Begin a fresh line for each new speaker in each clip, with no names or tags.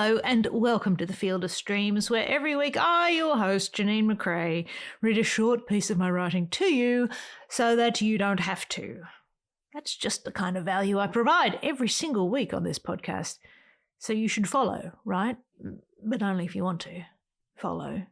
Hello and welcome to the Field of Streams, where every week I, your host, Janeen McCrae, read a short piece of my writing to you so that you don't have to. That's just the kind of value I provide every single week on this podcast. So you should follow, right? But only if you want to. Follow.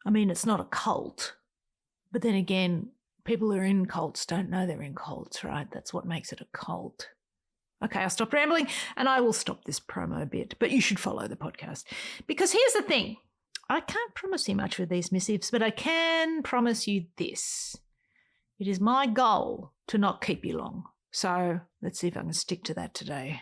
I mean, it's not a cult. But then again, people who are in cults don't know they're in cults, right? That's what makes it a cult. Okay, I'll stop rambling and I will stop this promo bit, but you should follow the podcast. Because here's the thing. I can't promise you much with these missives, but I can promise you this. It is my goal to not keep you long. So let's see if I can stick to that today.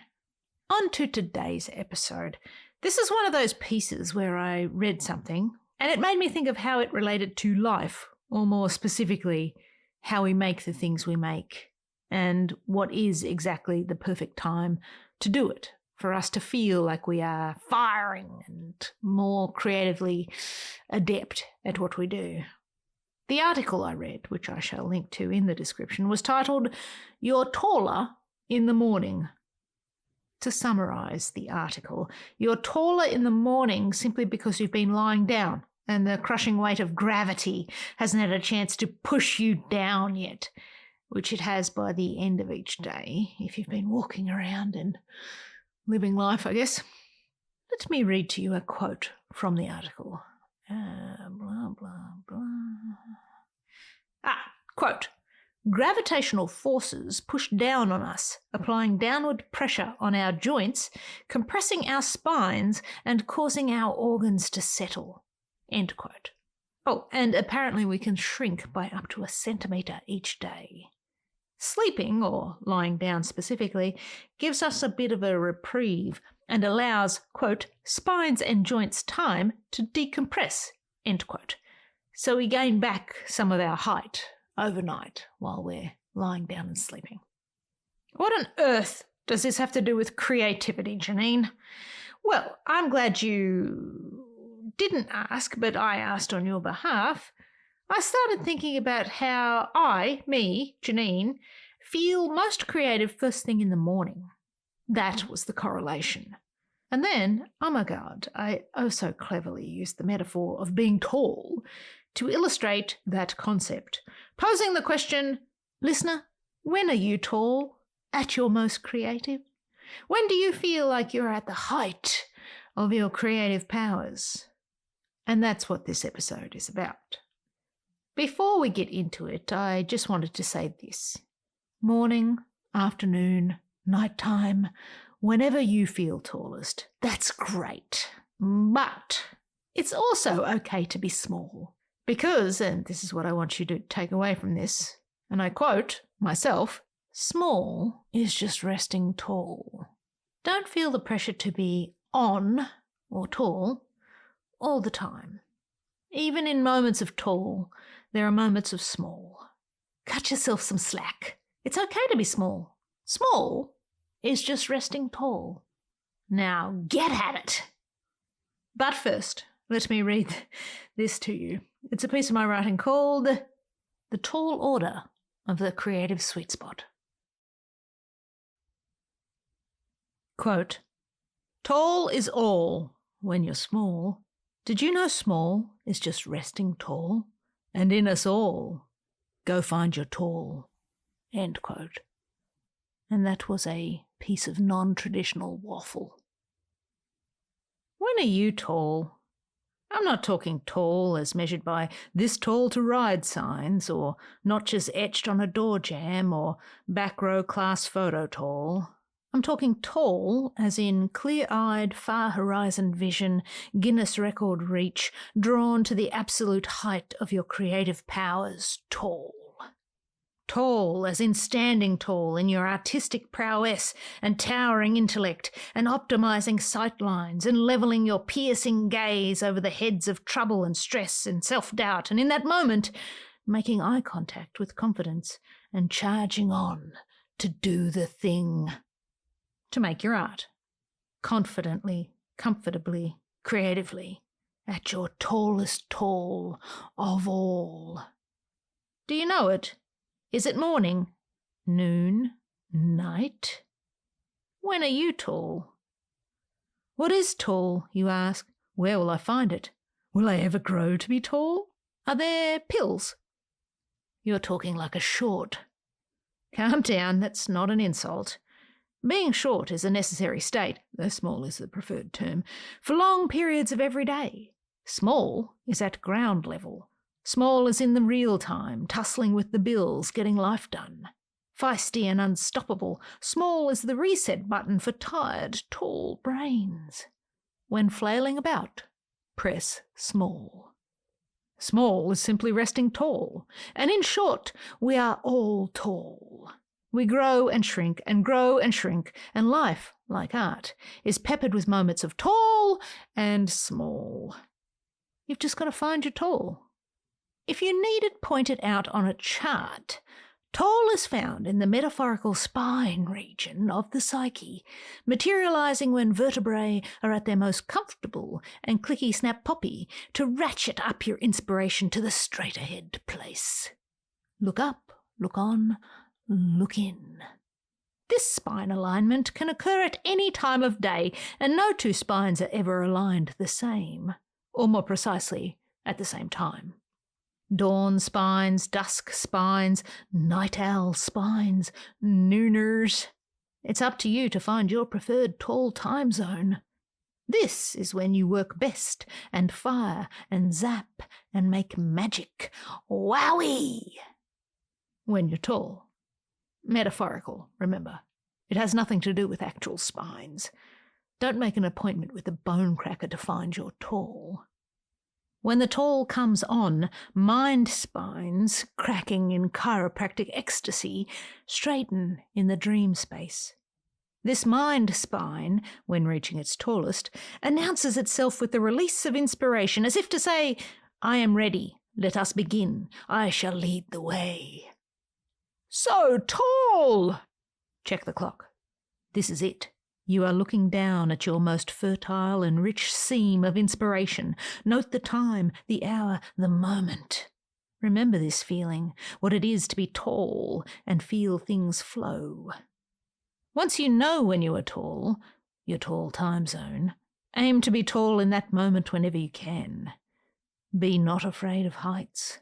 On to today's episode. This is one of those pieces where I read something and it made me think of how it related to life, or more specifically, how we make the things we make. And what is exactly the perfect time to do it, for us to feel like we are firing and more creatively adept at what we do. The article I read, which I shall link to in the description, was titled, "You're Taller in the Morning." To summarise the article, you're taller in the morning simply because you've been lying down and the crushing weight of gravity hasn't had a chance to push you down yet, which it has by the end of each day, if you've been walking around and living life, I guess. Let me read to you a quote from the article. Quote, "Gravitational forces push down on us, applying downward pressure on our joints, compressing our spines and causing our organs to settle." End quote. Oh, and apparently we can shrink by up to 1 centimetre each day. Sleeping, or lying down specifically, gives us a bit of a reprieve and allows, quote, "spines and joints time to decompress," end quote. So we gain back some of our height overnight while we're lying down and sleeping. What on earth does this have to do with creativity, Janeen? Well, I'm glad you didn't ask, but I asked on your behalf. I started thinking about how me, Janeen, feel most creative first thing in the morning. That was the correlation. And then, oh my God, I so cleverly used the metaphor of being tall to illustrate that concept, posing the question, listener, when are you tall, at your most creative? When do you feel like you're at the height of your creative powers? And that's what this episode is about. Before we get into it, I just wanted to say this. Morning, afternoon, nighttime, whenever you feel tallest, that's great. But it's also okay to be small. Because, and this is what I want you to take away from this, and I quote myself, small is just resting tall. Don't feel the pressure to be on or tall all the time. Even in moments of tall, there are moments of small. Cut yourself some slack. It's okay to be small. Small is just resting tall. Now get at it. But first, let me read this to you. It's a piece of my writing called The Tall Order of the Creative Sweet Spot. Quote, "Tall is all when you're small. Did you know small is just resting tall? And in us all, go find your tall." End quote. And that was a piece of non-traditional waffle. When are you tall? I'm not talking tall as measured by this tall to ride signs or notches etched on a door jamb or back row class photo tall. I'm talking tall as in clear-eyed, far-horizon vision, Guinness record reach, drawn to the absolute height of your creative powers, tall. Tall as in standing tall in your artistic prowess and towering intellect and optimizing sight lines and levelling your piercing gaze over the heads of trouble and stress and self-doubt, and in that moment, making eye contact with confidence and charging on to do the thing. To make your art, confidently, comfortably, creatively, at your tallest tall of all. Do you know it? Is it morning, noon, night? When are you tall? What is tall, you ask? Where will I find it? Will I ever grow to be tall? Are there pills? You're talking like a short. Calm down, that's not an insult. Being short is a necessary state, though small is the preferred term, for long periods of every day. Small is at ground level. Small is in the real time, tussling with the bills, getting life done. Feisty and unstoppable, small is the reset button for tired, tall brains. When flailing about, press small. Small is simply resting tall, and in short, we are all tall. We grow and shrink and grow and shrink, and life, like art, is peppered with moments of tall and small. You've just got to find your tall. If you need it pointed out on a chart, tall is found in the metaphorical spine region of the psyche, materializing when vertebrae are at their most comfortable and clicky-snap-poppy to ratchet up your inspiration to the straight-ahead place. Look up, look on, look in. This spine alignment can occur at any time of day, and no two spines are ever aligned the same, or more precisely, at the same time. Dawn spines, dusk spines, night owl spines, nooners. It's up to you to find your preferred tall time zone. This is when you work best and fire and zap and make magic. Wowie! When you're tall. Metaphorical, remember. It has nothing to do with actual spines. Don't make an appointment with a bone cracker to find your tall. When the tall comes on, mind spines, cracking in chiropractic ecstasy, straighten in the dream space. This mind spine, when reaching its tallest, announces itself with the release of inspiration, as if to say, I am ready, let us begin, I shall lead the way. So tall! Check the clock. This is it. You are looking down at your most fertile and rich seam of inspiration. Note the time, the hour, the moment. Remember this feeling, what it is to be tall and feel things flow. Once you know when you are tall, your tall time zone, aim to be tall in that moment whenever you can. Be not afraid of heights.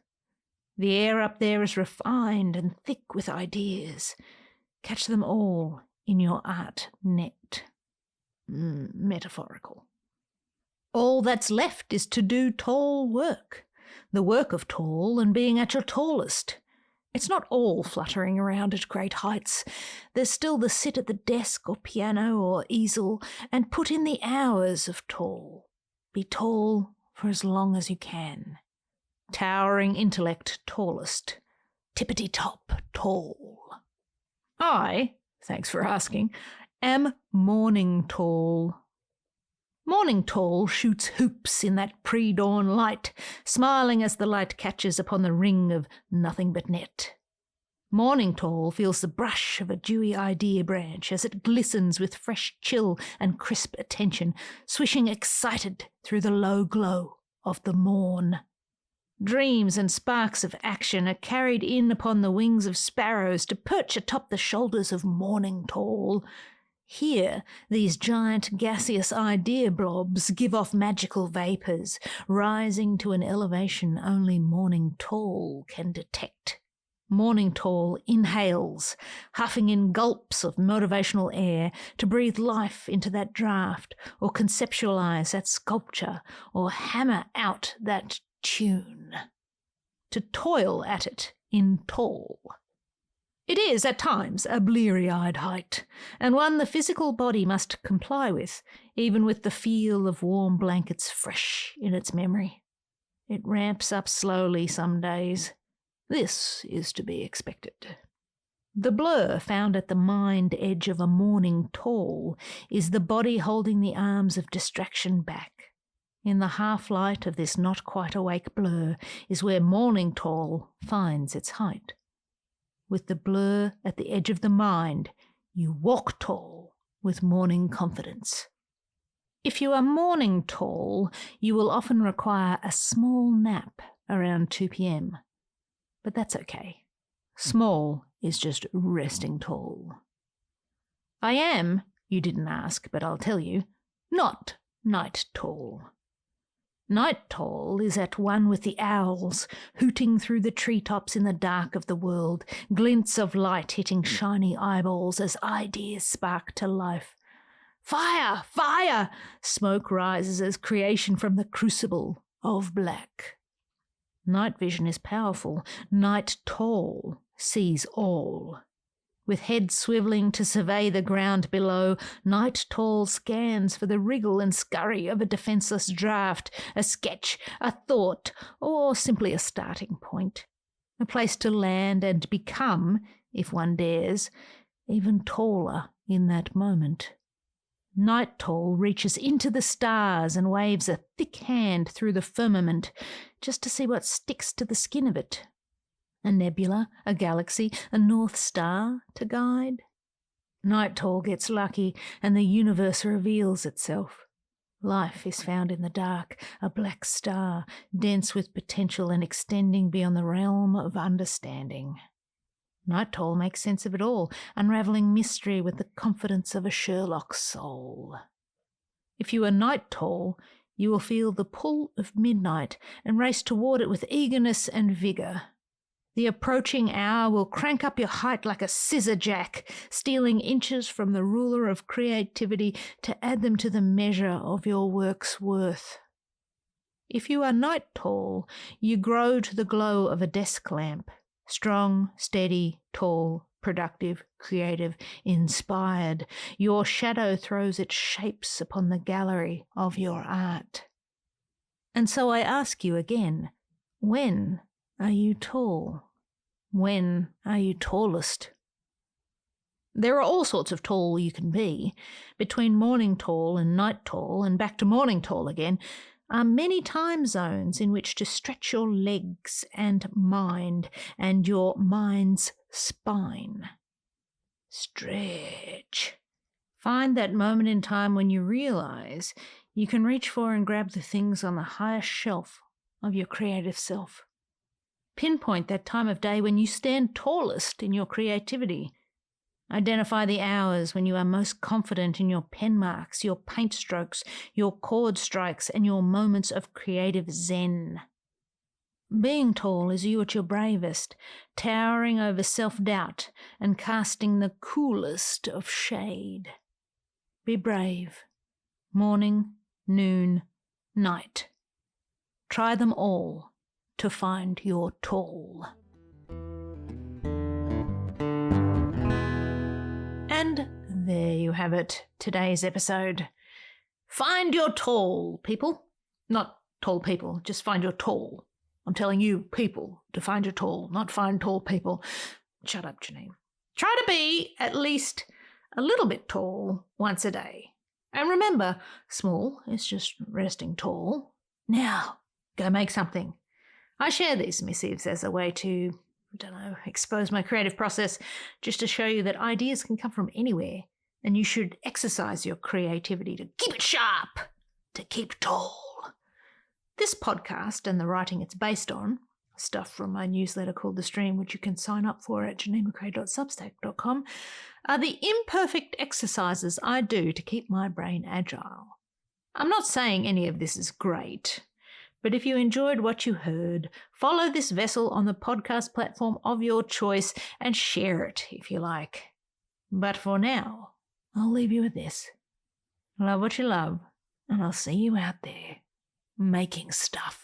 The air up there is refined and thick with ideas. Catch them all in your art net. Metaphorical. All that's left is to do tall work. The work of tall and being at your tallest. It's not all fluttering around at great heights. There's still the sit at the desk or piano or easel and put in the hours of tall. Be tall for as long as you can. Towering intellect tallest. Tippity-top tall. I, thanks for asking, am morning tall. Morning tall shoots hoops in that pre-dawn light, smiling as the light catches upon the ring of nothing but net. Morning tall feels the brush of a dewy idea branch as it glistens with fresh chill and crisp attention, swishing excited through the low glow of the morn. Dreams and sparks of action are carried in upon the wings of sparrows to perch atop the shoulders of morning tall. Here, these giant gaseous idea blobs give off magical vapours, rising to an elevation only morning tall can detect. Morning tall inhales, huffing in gulps of motivational air to breathe life into that draft, or conceptualise that sculpture, or hammer out that tune. To toil at it in tall. It is, at times, a bleary-eyed height, and one the physical body must comply with, even with the feel of warm blankets fresh in its memory. It ramps up slowly some days. This is to be expected. The blur found at the mind edge of a morning tall is the body holding the arms of distraction back. In the half-light of this not-quite-awake blur is where morning tall finds its height. With the blur at the edge of the mind, you walk tall with morning confidence. If you are morning tall, you will often require a small nap around 2 p.m. But that's okay. Small is just resting tall. I am, you didn't ask, but I'll tell you, not night tall. Night tall is at one with the owls, hooting through the treetops in the dark of the world, glints of light hitting shiny eyeballs as ideas spark to life. Fire! Fire! Smoke rises as creation from the crucible of black. Night vision is powerful. Night tall sees all. With head swivelling to survey the ground below, Night tall scans for the wriggle and scurry of a defenceless draft, a sketch, a thought, or simply a starting point. A place to land and become, if one dares, even taller in that moment. Night tall reaches into the stars and waves a thick hand through the firmament just to see what sticks to the skin of it. A nebula, a galaxy, a north star to guide. Night tall gets lucky and the universe reveals itself. Life is found in the dark, a black star, dense with potential and extending beyond the realm of understanding. Night tall makes sense of it all, unravelling mystery with the confidence of a Sherlock soul. If you are night tall, you will feel the pull of midnight and race toward it with eagerness and vigour. The approaching hour will crank up your height like a scissor jack, stealing inches from the ruler of creativity to add them to the measure of your work's worth. If you are night tall, you grow to the glow of a desk lamp. Strong, steady, tall, productive, creative, inspired, your shadow throws its shapes upon the gallery of your art. And so I ask you again, when are you tall? When are you tallest? There are all sorts of tall you can be. Between morning tall and night tall and back to morning tall again are many time zones in which to stretch your legs and mind and your mind's spine. Stretch. Find that moment in time when you realize you can reach for and grab the things on the highest shelf of your creative self. Pinpoint that time of day when you stand tallest in your creativity. Identify the hours when you are most confident in your pen marks, your paint strokes, your chord strikes, and your moments of creative zen. Being tall is you at your bravest, towering over self-doubt and casting the coolest of shade. Be brave. Morning, noon, night. Try them all to find your tall. And there you have it, today's episode. Find your tall, people. Not tall people, just find your tall. I'm telling you, people, to find your tall, not find tall people. Shut up, Janeen. Try to be at least a little bit tall once a day. And remember, small is just resting tall. Now, go make something. I share these missives as a way to, expose my creative process, just to show you that ideas can come from anywhere, and you should exercise your creativity to keep it sharp, to keep tall. This podcast and the writing it's based on, stuff from my newsletter called The Stream, which you can sign up for at janeenmccrae.substack.com, are the imperfect exercises I do to keep my brain agile. I'm not saying any of this is great, but if you enjoyed what you heard, follow this vessel on the podcast platform of your choice and share it if you like. But for now, I'll leave you with this. Love what you love, and I'll see you out there making stuff.